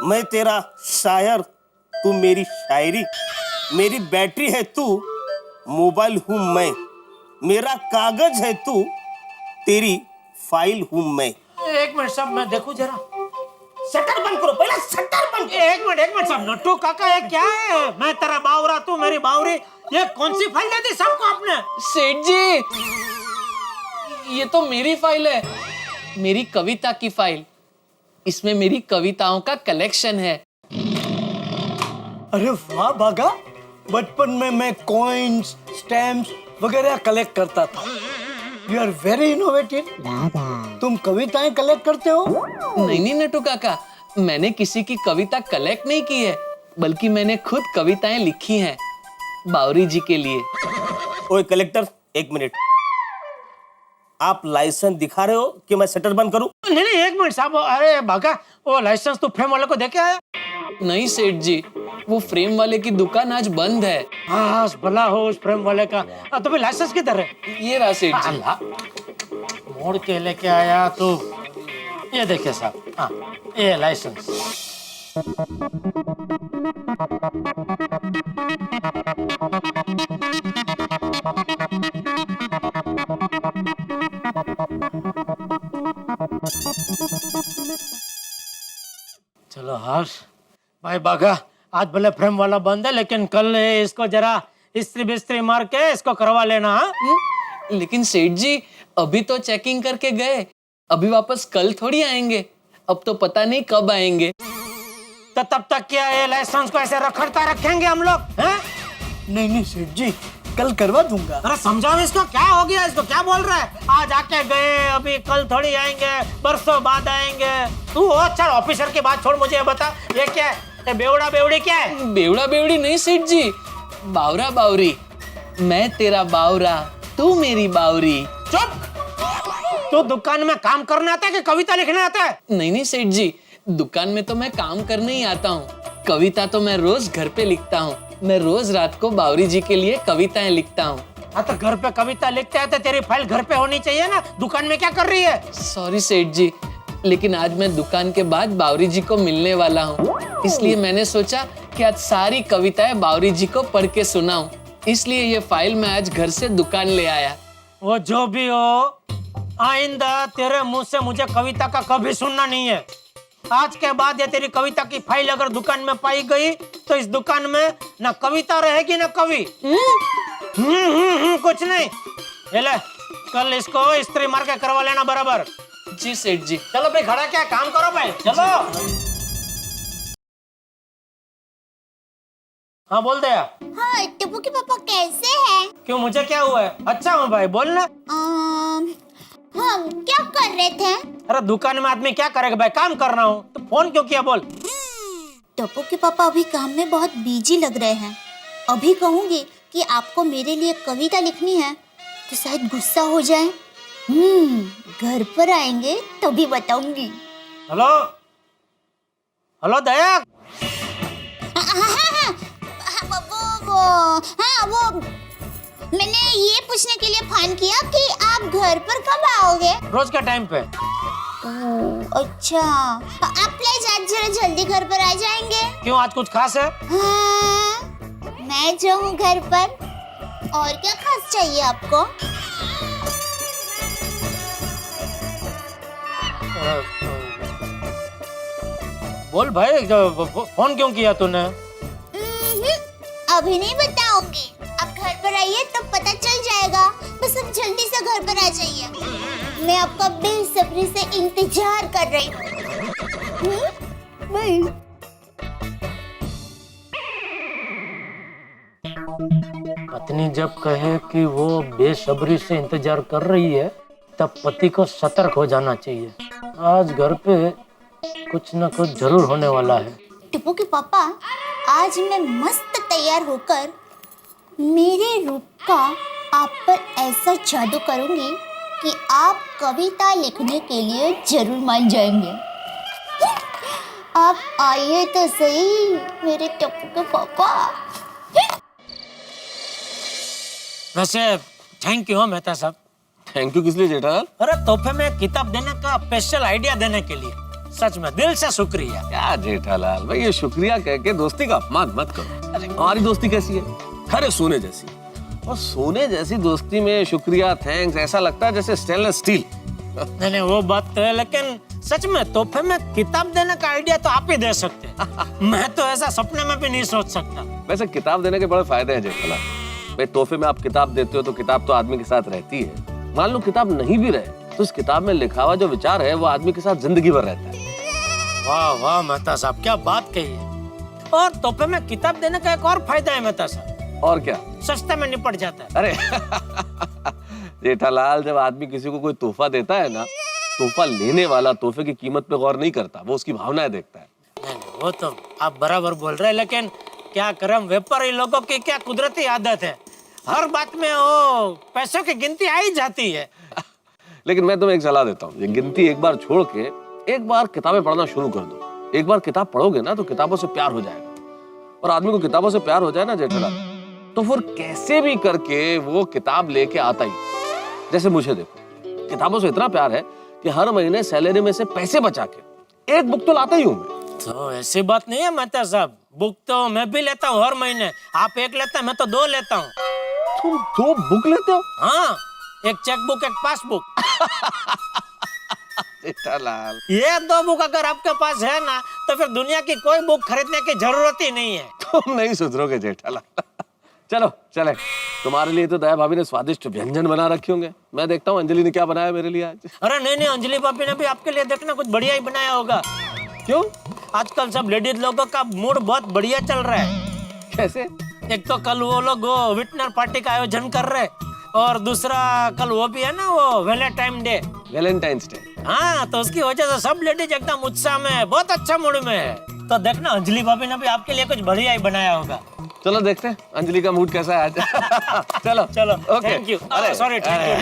मैं तेरा शायर, तू मेरी शायरी, मेरी बैटरी है तू, मोबाइल हूं मैं, मेरा कागज है तू, तेरी फाइल हूं मैं। एक मिनट साहब, मैं देखूं जरा। शटर बंद करो, पहले शटर बंद करो। एक मिनट साहब। नट्टू काका, ये क्या है? मैं तेरा बावरा, तू मेरी बावरी, ये कौन सी फाइल दे दी सबको आपने? सेठ जी, ये तो मेरी फाइल है, मेरी कविता की फाइल। इसमें मेरी कविताओं का कलेक्शन है। अरे वाह बागा, बचपन में मैं कॉइन्स, स्टैम्प्स वगैरह कलेक्ट करता था। You are very innovative. तुम कविताएं कलेक्ट करते हो? नहीं नट्टू काका, मैंने किसी की कविता कलेक्ट नहीं की है, बल्कि मैंने खुद कविताएं लिखी हैं बावरी जी के लिए। ओए कलेक्टर, एक मिनट, आप लाइसेंस दिखा रहे हो कि मैं शटर बंद करूं? नहीं, एक मिनट साहब। अरे भागा, वो लाइसेंस तो फ्रेम वाले को देके आया। नहीं सेठ जी, वो फ्रेम वाले की दुकान आज बंद है। हाँ, भला हो उस फ्रेम वाले का। तो फिर लाइसेंस किधर है? ये रहा सेठ जी। अल्लाह, मोड़ के लेके आया तो ये देखिए साहब। हाँ, ये लाइसेंस। चलो हर्ष भाई बागा, आज भले फ्रेम वाला बंद है, लेकिन कल इसको जरा इस्त्री बिस्त्री मार के इसको करवा लेना। लेकिन सेठ जी, अभी तो चेकिंग करके गए, अभी वापस कल थोड़ी आएंगे। अब तो पता नहीं कब आएंगे। तो तब तक क्या ये लाइसेंस को ऐसे रखड़ता रखेंगे हम लोग? हैं? नहीं सेठ जी, कल करवा दूंगा। अरे समझाओ इसको, क्या हो गया? इसको क्या बोल रहा है? आज आके गए, अभी कल थोड़ी आएंगे, परसों बाद आएंगे। तू हो अच्छा ऑफिसर की बात छोड़, मुझे ये बता, ये क्या है? ये बेवड़ा बेवड़ी क्या है? बेवड़ा बेवड़ी नहीं सेठ जी, बावरा बावरी। मैं तेरा बावरा, तू मेरी बावरी। चुप! तू दुकान में काम करने आता है कि कविता लिखने आता है? नहीं सेठ जी, दुकान में तो मैं काम करने ही आता हूँ, कविता तो मैं रोज घर पे लिखता हूँ। मैं रोज रात को बावरी जी के लिए कविताएं लिखता हूँ। हाँ, तो घर पे कविता लिखते हैं तो तेरी फाइल घर पे होनी चाहिए ना। दुकान में क्या कर रही है? सॉरी सेठ जी, लेकिन आज मैं दुकान के बाद बावरी जी को मिलने वाला हूँ, इसलिए मैंने सोचा कि आज सारी कविताएं बावरी जी को पढ़ के सुनाऊं। इसलिए ये फाइल मैं आज घर से दुकान ले आया। वो जो भी हो, आइंदा तेरे मुंह से मुझे कविता का कभी सुनना नहीं है। आज के बाद ये तेरी कविता की फाइल अगर दुकान में पाई गई तो इस दुकान में ना कविता रहेगी ना कवि। कुछ नहीं। ये ले, कल इसको इस्त्री मार के करवा लेना बराबर। जी सेठ जी। चलो भाई, खड़ा क्या काम करो भाई, चलो। हाँ बोल दे। हाँ, टप्पू के पापा कैसे हैं? क्यों, मुझे क्या हुआ है? अच्छा हूँ भाई, बोलना। हम क्या कर रहे थे? अरे दुकान में आदमी क्या करेगा भाई, काम कर रहा हूँ। तो फोन क्यों किया, बोल। टप्पू के पापा अभी काम में बहुत बिजी लग रहे हैं। अभी कहूँगी कि आपको मेरे लिए कविता लिखनी है तो शायद गुस्सा हो जाए। घर पर आएंगे तो भी बताऊंगी। हेलो हेलो दया। वो मैंने ये पूछने के लिए फोन किया कि आप घर पर कब आओगे? रोज के टाइम पे। अच्छा, आप प्लीज आज जरा जल्दी घर पर आ जाएंगे। क्यों, आज कुछ खास है? हाँ, मैं जो हूँ घर पर, और क्या खास चाहिए आपको? बोल भाई, फोन क्यों किया तूने? अभी नहीं बताऊंगी, आप घर पर आइए तो पता चल जाएगा। बस अब जल्दी से घर पर आ जाइए, मैं आपका बेसब्री से इंतजार कर रही हूँ। पत्नी जब कहे कि वो बेसब्री से इंतजार कर रही है, तब पति को सतर्क हो जाना चाहिए। आज घर पे कुछ न कुछ जरूर होने वाला है। टप्पू के पापा, आज मैं मस्त तैयार होकर मेरे रूप का आप पर ऐसा जादू करूंगी कि आप कविता लिखने के लिए जरूर मान जाएंगे। आप आइए तो सही मेरे टप्पू के पापा। वैसे थैंक यू मेहता साहब। थैंक यू किस लिए जेठालाल? अरे तोहफे में किताब देने का स्पेशल आइडिया देने के लिए। सच में दिल से शुक्रिया। क्या जेठालाल भाई, ये शुक्रिया कह के दोस्ती का अपमान मत करो। हमारी दोस्ती कैसी है? खरे सोने जैसी। और सोने जैसी दोस्ती में शुक्रिया, थैंक्स ऐसा लगता है जैसे स्टेनलेस स्टील। नहीं वो बात तो है, लेकिन सच में तोहफे में किताब देने का आइडिया तो आप ही दे सकते हैं। मैं तो ऐसा सपने में भी नहीं सोच सकता। वैसे किताब देने के बड़े फायदे हैं जेठालाल भाई। तोहफे में आप किताब देते हो तो किताब तो आदमी के साथ रहती है। मान लो किताब नहीं भी रहे तो इस किताब में लिखा हुआ जो विचार है वो आदमी के साथ जिंदगी भर रहता है। वाह वाह मेहता साहब, क्या बात कही है। और तोहफे में किताब देने का एक और फायदा है मेहता साहब। और क्या? सस्ते में निपट जाता है। अरे जेठालाल, जब आदमी किसी को कोई तोहफा देता है ना, तोहफा लेने वाला तोहफे की कीमत पे गौर नहीं करता, वो उसकी भावनाएं देखता है। नहीं, वो तो आप बराबर बोल रहे हैं, लेकिन क्या करम व्यापारी लोगों की क्या कुदरती आदत है, हर बात में वो पैसों की गिनती आ ही जाती है। लेकिन मैं तुम्हें एक सलाह देता हूँ, ये गिनती एक बार छोड़ के एक बार किताबें पढ़ना शुरू कर दो। एक बार किताब पढ़ोगे ना तो किताबों से प्यार हो जाएगा। और आदमी को किताबों से प्यार हो जाए ना जेठालाल, तो फिर कैसे भी करके वो किताब लेके आता ही। जैसे मुझे देखो, किताबों से इतना प्यार है कि हर महीने सैलरी में से पैसे बचा के एक बुक तो लाता ही हूँ मैं। तो ऐसी बात नहीं है मेहता साहब, बुक तो मैं भी लेता हूँ हर महीने। आप एक लेते हैं, मैं तो 2 लेता हूँ। तुम 2 बुक लेते हो? हाँ, एक चेक बुक, एक पासबुक। जेठालाल, ये 2 बुक अगर आपके पास है ना, तो फिर दुनिया की कोई बुक खरीदने की जरूरत ही नहीं है। तुम नहीं सुधरोगे जेठालाल। चलो चले, तुम्हारे लिए तो दया भाभी ने स्वादिष्ट व्यंजन बना रखे होंगे। मैं देखता हूँ अंजलि ने क्या बनाया मेरे लिए आज। अरे नहीं, अंजलि भाभी ने भी आपके लिए देखना कुछ बढ़िया ही बनाया होगा। क्यों? आजकल सब लेडीज लोगों का मूड बहुत बढ़िया चल रहा है। कैसे? एक तो कल वो लोग वो विटनर पार्टी का आयोजन कर रहे, और दूसरा कल वो भी है ना, वो वैलेंटाइन डे। Valentine's day. हाँ, तो उसकी वजह से सब लेडीज एकदम उत्साह में, बहुत अच्छा मूड में है। तो देखना अंजलि भाभी ने भी आपके लिए कुछ बढ़िया ही बनाया होगा। चलो देखते हैं अंजलि का मूड कैसा है आज। चलो चलो, ओके। Thank you. अरे सॉरी, थैंक यू।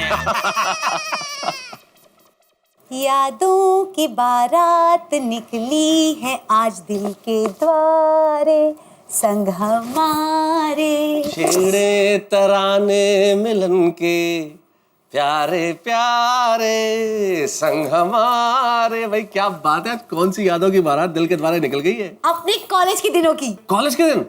यादों की बारात निकली है आज दिल के द्वारे, संग हमारे। छेड़े तराने मिलन के प्यारे प्यारे संग हमारे। भाई क्या बात है, कौन सी यादों की बारात दिल के द्वारे निकल गई है? अपने कॉलेज के दिनों की। कॉलेज के दिन?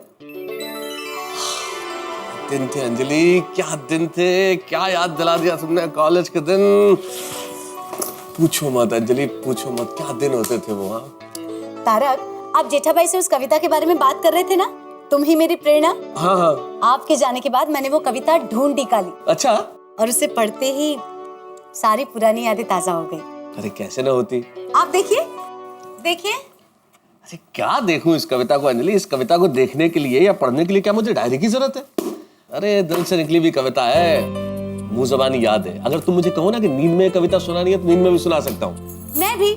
दिन थे अंजलि, क्या दिन थे, क्या याद दिला दिया तुमने कॉलेज के दिन। पूछो मत अंजलि, पूछो मत, क्या दिन होते थे वो। तारक, आप जेठा भाई से उस कविता के बारे में बात कर रहे थे ना, तुम ही मेरी प्रेरणा। हाँ हाँ। आपके जाने के बाद मैंने वो कविता ढूंढ निकाली। अच्छा। और उसे पढ़ते ही सारी पुरानी यादें ताजा हो गई। अरे कैसे ना होती। आप देखिए, देखिए। अरे क्या देखूं इस कविता को अंजलि, इस कविता को देखने के लिए या पढ़ने के लिए क्या मुझे डायरी की जरूरत है? अरे दिल से निकली हुई कविता है, मुंह ज़बानी याद है। अगर तुम मुझे कहो ना कि नींद में कविता सुनानी है तो नींद में भी सुना सकता हूँ। मैं भी।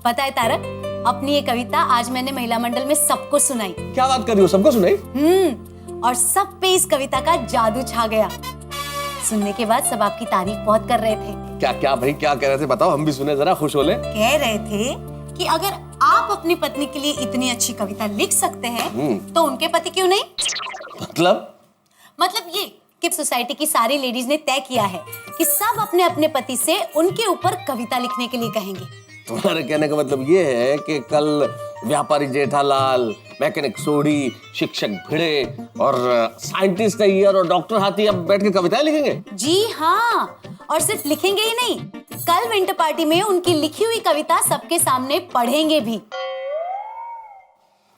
पता है तारक, अपनी ये कविता आज मैंने महिला मंडल में सबको सुनाई। क्या बात कर रही हो, सबको सुनाई? और सब पे इस कविता का जादू छा गया। सुनने के बाद सब आपकी तारीफ बहुत कर रहे थे। क्या क्या भाई, क्या कह रहे थे बताओ, हम भी सुने जरा, खुश हो ले। कह रहे थे कि अगर आप अपनी पत्नी के लिए इतनी अच्छी कविता लिख सकते हैं तो उनके पति क्यों नहीं? मतलब ये कि सोसाइटी की सारी लेडीज ने तय किया है कि सब अपने अपने पति से उनके ऊपर कविता लिखने के लिए कहेंगे। तुम्हारे कहने का मतलब ये है कि कल व्यापारी जेठालाल, मैकेनिक सोढ़ी, शिक्षक भिड़े और साइंटिस्ट अय्यर और डॉक्टर हाथी अब बैठ के कविताएं लिखेंगे? जी हाँ, और सिर्फ लिखेंगे ही नहीं, कल विंटर पार्टी में उनकी लिखी हुई कविता सबके सामने पढ़ेंगे भी।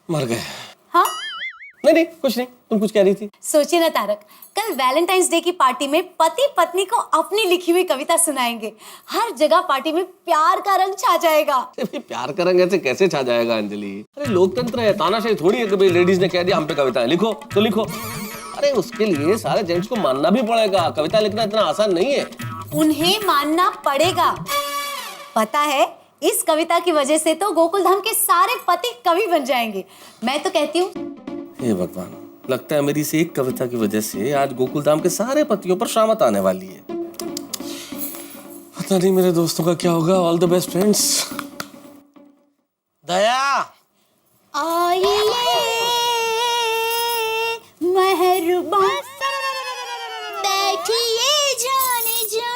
मर गए। हाँ? नहीं कुछ नहीं, तुम कुछ कह रही थी। सोचिए ना तारक, कल वैलेंटाइंस डे की पार्टी में पति पत्नी को अपनी लिखी हुई कविता सुनाएंगे। हर जगह पार्टी में प्यार का रंग छा जाएगा। प्यार करेंगे ऐसे कैसे छा जाएगा अंजलि? अरे लोकतंत्र है, तानाशाही थोड़ी है कि भाई लेडीज ने कह दिया हम पे कविताएं लिखो तो लिखो। अरे उसके लिए सारे जेंट्स को मानना भी पड़ेगा, कविता लिखना इतना आसान नहीं है। उन्हें मानना पड़ेगा। पता है, इस कविता की वजह से तो गोकुल धाम के सारे पति कवि बन जाएंगे। मैं तो कहती हूँ, हे भगवान, लगता है मेरी इस एक कविता की वजह से आज गोकुल धाम के सारे पतियों पर शामत आने वाली है। पता नहीं मेरे दोस्तों का क्या होगा। All the best friends. Daya, आइए मेहरबान, बैठिए जाने जा,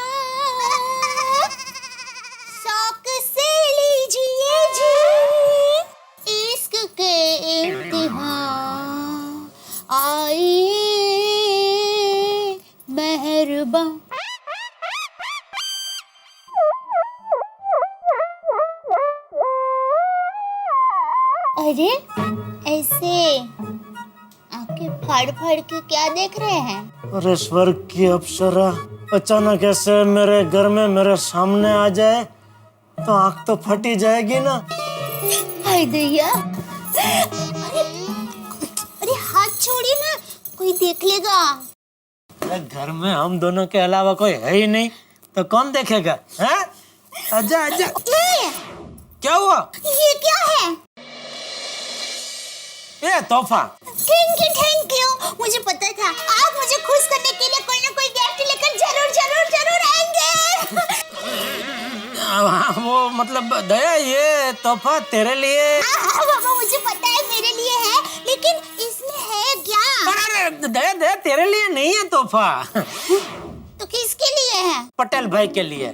शौक से लीजिए जी। अरे ऐसे आंखें फाड़ फाड़ के क्या देख रहे हैं? अरे स्वर्ग की अप्सरा अचानक ऐसे मेरे घर में मेरे सामने आ जाए तो आंख तो फटी जाएगी ना। हाय दैया, अरे हाथ छोड़िए ना, कोई देख लेगा। अरे घर में हम दोनों के अलावा कोई है ही नहीं तो कौन देखेगा? हैं? आजा आजा। ये क्या हुआ? क्या है? ये तोहफा। Thank you. मुझे पता था आप मुझे खुश करने के लिए कोई ना कोई गिफ्ट लेकर जरूर जरूर जरूर आएंगे। हाँ, वो मतलब दया ये तोहफा तेरे लिए। हाँ बाबा, मुझे पता है मेरे लिए है, लेकिन इसमें है क्या? अरे दया दया तेरे लिए नहीं है तोहफा, तो किसके लिए है? पटेल भाई के लिए।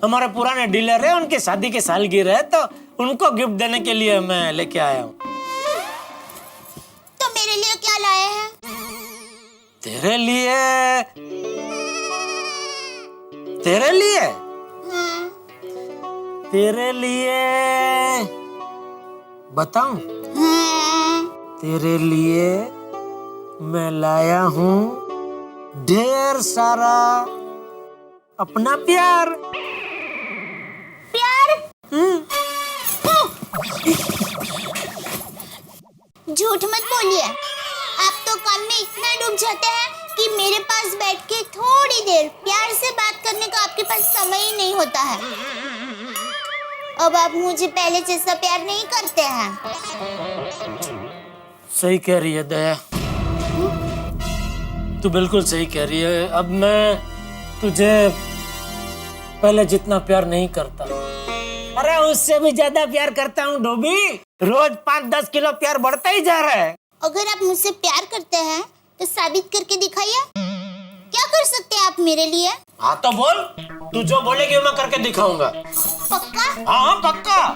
हमारे पुराने डीलर है, उनकी शादी की सालगिरह है तो उनको गिफ्ट देने के लिए मैं लेके आया हूँ। तो मेरे लिए क्या लाए हैं? तेरे लिए? तेरे लिए? हाँ। तेरे लिए बताऊं? हाँ। तेरे लिए मैं लाया हूँ ढेर सारा अपना प्यार। प्यार? झूठ मत बोलिए, आप तो काम में इतना डूब जाते हैं कि मेरे पास बैठ के थोड़ी देर प्यार से बात करने का आपके पास समय ही नहीं होता है। अब आप मुझे पहले जैसा प्यार नहीं करते हैं। सही कह रही है दया, तू बिल्कुल सही कह रही है। अब मैं तुझे पहले जितना प्यार नहीं करता, अरे उससे भी ज्यादा प्यार करता हूँ डोबी। रोज 5-10 किलो प्यार बढ़ता ही जा रहा है। अगर आप मुझसे प्यार करते हैं तो साबित करके दिखाइए। क्या कर सकते हैं आप मेरे लिए? हाँ तो बोल, तू जो बोलेगी मैं करके दिखाऊंगा। पक्का? हाँ पक्का।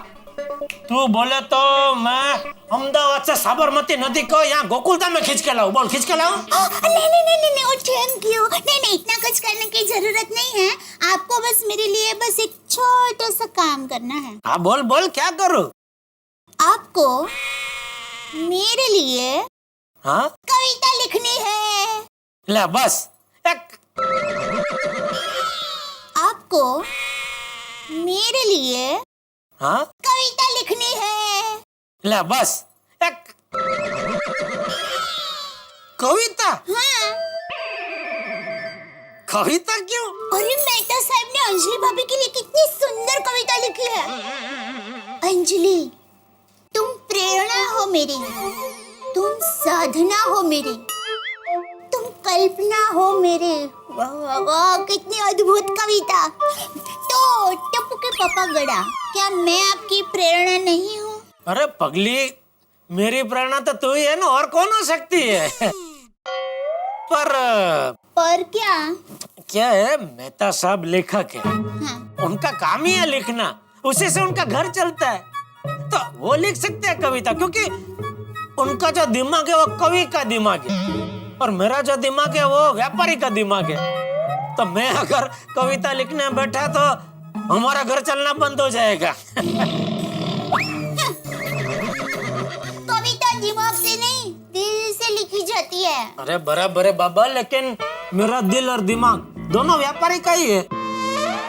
तू बोले तो मैं अहमदाबाद से साबरमती नदी को यहाँ गोकुलधाम में खींच के लाऊं। बोल, खींच के लाऊं? नहीं, थैंक यू। नहीं, इतना कुछ करने की जरूरत नहीं है। आपको बस मेरे लिए बस एक छोटा सा काम करना है। हाँ बोल बोल, क्या करूं? आपको मेरे लिए हाँ कविता लिखनी है। ले बस एक। आपको मेरे लिए हाँ कविता लिखनी है। ले बस एक कविता। हाँ। कविता क्यों? अरे मेहता साहब ने अंजलि भाभी के लिए कितनी सुंदर कविता लिखी है। अंजलि, तुम प्रेरणा हो मेरी, तुम साधना हो मेरी, तुम कल्पना हो मेरे। वाह वाह वाह, कितनी अद्भुत कविता। तो टप्पू के पापा गड़ा, क्या मैं आपकी प्रेरणा नहीं हूँ? अरे पगली, मेरी प्रेरणा तो तू ही है ना, और कौन हो सकती है? पर क्या? क्या है, मेहता साहब लेखक है। हाँ। उनका काम ही है लिखना, उसी से उनका घर चलता है। तो वो लिख सकते हैं कविता, क्योंकि उनका जो दिमाग है वो कवि का दिमाग है और मेरा जो दिमाग है वो व्यापारी का दिमाग है। तो मैं अगर कविता लिखने बैठा तो हमारा घर चलना बंद हो जाएगा। कविता दिमाग से नहीं, दिल से लिखी जाती है। अरे बराबर है बाबा, लेकिन मेरा दिल और दिमाग दोनों व्यापारी का ही है।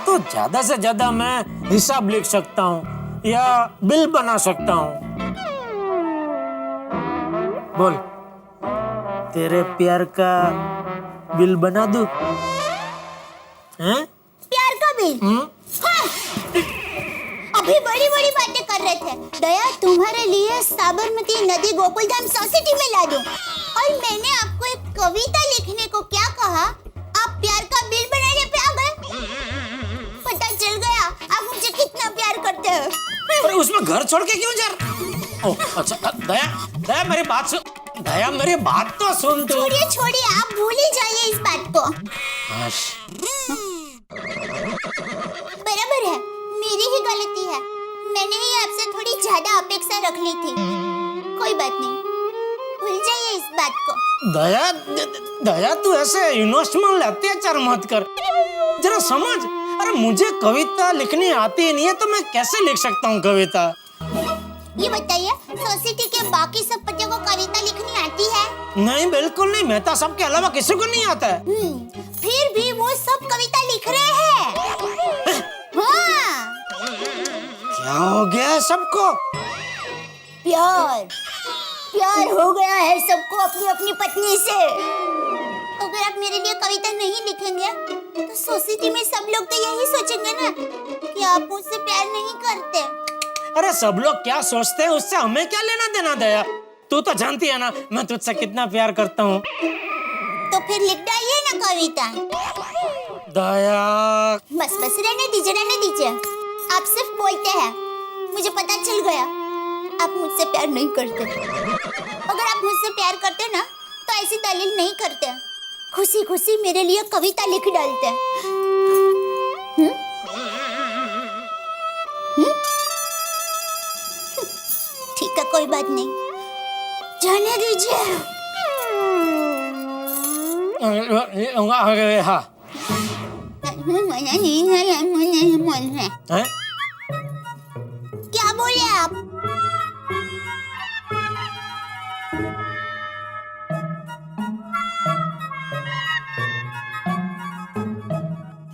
तो ज्यादा से ज्यादा मैं हिसाब लिख सकता हूँ या बिल बना सकता हूँ। बोल, तेरे प्यार का बिल बना दूं? हैं? प्यार का बिल? हाँ। अभी बड़ी बड़ी बातें कर रहे थे। दया, तुम्हारे लिए साबरमती नदी गोकुलधाम सोसाइटी में ला दूं। और मैंने आपको एक कविता लिखने को क्या कहा, आप प्यार का बिल बनाने पे आ गए। पता चल गया आप मुझे कितना प्यार करते हो। अरे उसमें घर छोड़ के क्यों जा रहा? ओह अच्छा, दया दया मेरी बात सुन। दया मेरी बात तो सुन तू। छोड़िए छोड़िए, आप भूल ही जाइए इस बात को। बराबर है, मेरी ही गलती है। मैंने ही आपसे थोड़ी ज्यादा अपेक्षा रख ली थी। कोई बात नहीं, भूल जाइए इस बात को। दया दया तू ऐसे इमोशनल अत्याचार मत कर, जरा समझ। अरे मुझे कविता लिखनी आती ही नहीं है तो मैं कैसे लिख सकता हूँ कविता? ये बताइए, सोसाइटी के बाकी सब बच्चों को कविता लिखनी आती है? नहीं, बिल्कुल नहीं। मेहता साहब के अलावा किसी को नहीं आता है। फिर भी वो सब कविता लिख रहे हैं। हाँ, क्या हो गया है सबको? प्यार हो गया है सबको अपनी अपनी पत्नी से। अगर आप मेरे लिए कविता नहीं लिखेंगे तो सोसाइटी में सब लोग तो यही सोचेंगे ना कि आप मुझसे प्यार नहीं करते। अरे सब लोग क्या सोचते हैं उससे हमें क्या लेना देना दया। तू तो जानती है ना मैं तुझसे कितना प्यार करता हूँ। तो फिर लिख डालिए ना कविता। दया, बस रहने दीजिए। आप सिर्फ बोलते हैं, मुझे पता चल गया आप मुझसे प्यार नहीं करते। अगर आप मुझसे प्यार करते ना तो ऐसी दलील नहीं करते, खुशी खुशी मेरे लिए कविता लिख डालते। ठीक है, कोई बात नहीं, जाने दीजिए। हाँ हैं? क्या बोले आप?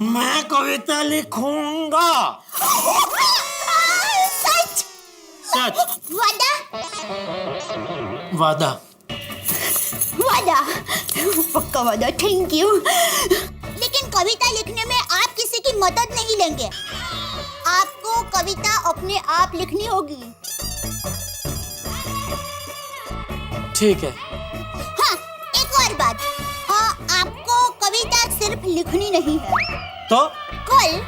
मैं कविता लिखूंगा। सच? सच। वादा? वादा। पक्का वादा। Thank you. लेकिन कविता लिखने में आप किसी की मदद नहीं लेंगे, आपको कविता अपने आप लिखनी होगी। ठीक है। हाँ, एक और बात, आपको कविता सिर्फ लिखनी नहीं है, तो कल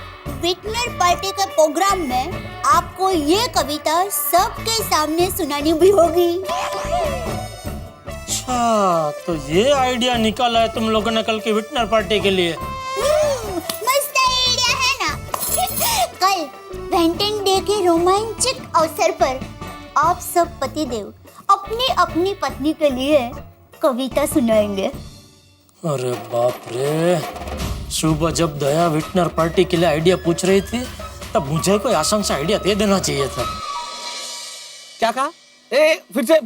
विटनर पार्टी के प्रोग्राम में आपको ये कविता सबके सामने सुनानी भी होगी। अच्छा, तो ये आइडिया निकाला है तुम लोगों ने कल की विटनर पार्टी के लिए। मस्त आइडिया है ना। कल वैलेंटाइन डे के रोमांचक अवसर पर आप सब पतिदेव अपनी अपनी पत्नी के लिए कविता सुनाएंगे। अरे बाप रे, सुबह जब दया विटनर पार्टी के लिए आइडिया पूछ रही थी तब मुझे कोई आसान सा आइडिया दे देना चाहिए था। क्या कहा? फिर से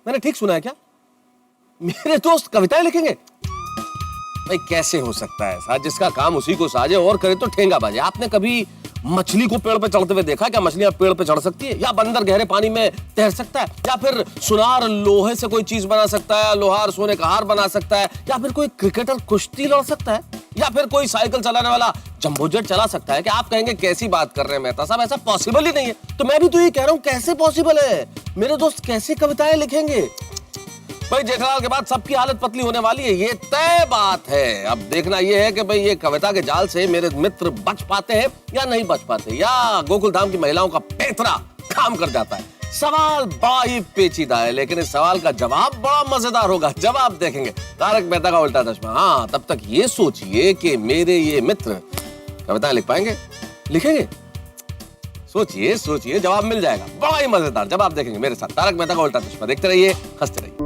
मैंने ठीक सुना है क्या? मेरे दोस्त कविताएं लिखेंगे? भाई कैसे हो सकता है ऐसा? जिसका काम उसी को साजे और करे तो ठेंगा बाजे। आपने कभी मछली को पेड़ पे चढ़ते हुए देखा? क्या मछलियां पेड़ पे चढ़ सकती है? या बंदर गहरे पानी में तैर सकता है? या फिर सुनार लोहे से कोई चीज बना सकता है? लोहार सोने का हार बना सकता है? या फिर कोई क्रिकेटर कुश्ती लड़ सकता है? या फिर कोई साइकिल चलाने वाला जंबो जेट चला सकता है? क्या आप कहेंगे कैसी बात कर रहे हैं मेहता साहब, ऐसा पॉसिबल ही नहीं है। तो मैं भी तो ये कह रहा हूँ, कैसे पॉसिबल है? मेरे दोस्त कैसे कविताएं लिखेंगे? भाई जेठालाल के बाद सबकी हालत पतली होने वाली है, ये तय बात है। अब देखना ये है कि भाई ये कविता के जाल से मेरे मित्र बच पाते हैं या नहीं बच पाते, या गोकुल धाम की महिलाओं का पेतरा काम कर जाता है। सवाल बड़ा ही पेचीदा है, लेकिन इस सवाल का जवाब बड़ा मजेदार होगा। जवाब देखेंगे तारक मेहता का उल्टा चश्मा। हाँ, तब तक ये सोचिए कि मेरे ये मित्र कविताएं लिख पाएंगे, लिखेंगे? सोचिए, जवाब मिल जाएगा। बड़ा ही मजेदार जवाब देखेंगे मेरे साथ तारक मेहता का उल्टा चश्मा। देखते रहिए, हंसते रहिए।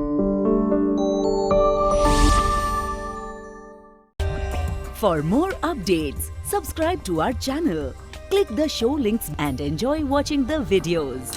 For more updates, subscribe to our channel, click the show links and enjoy watching the videos.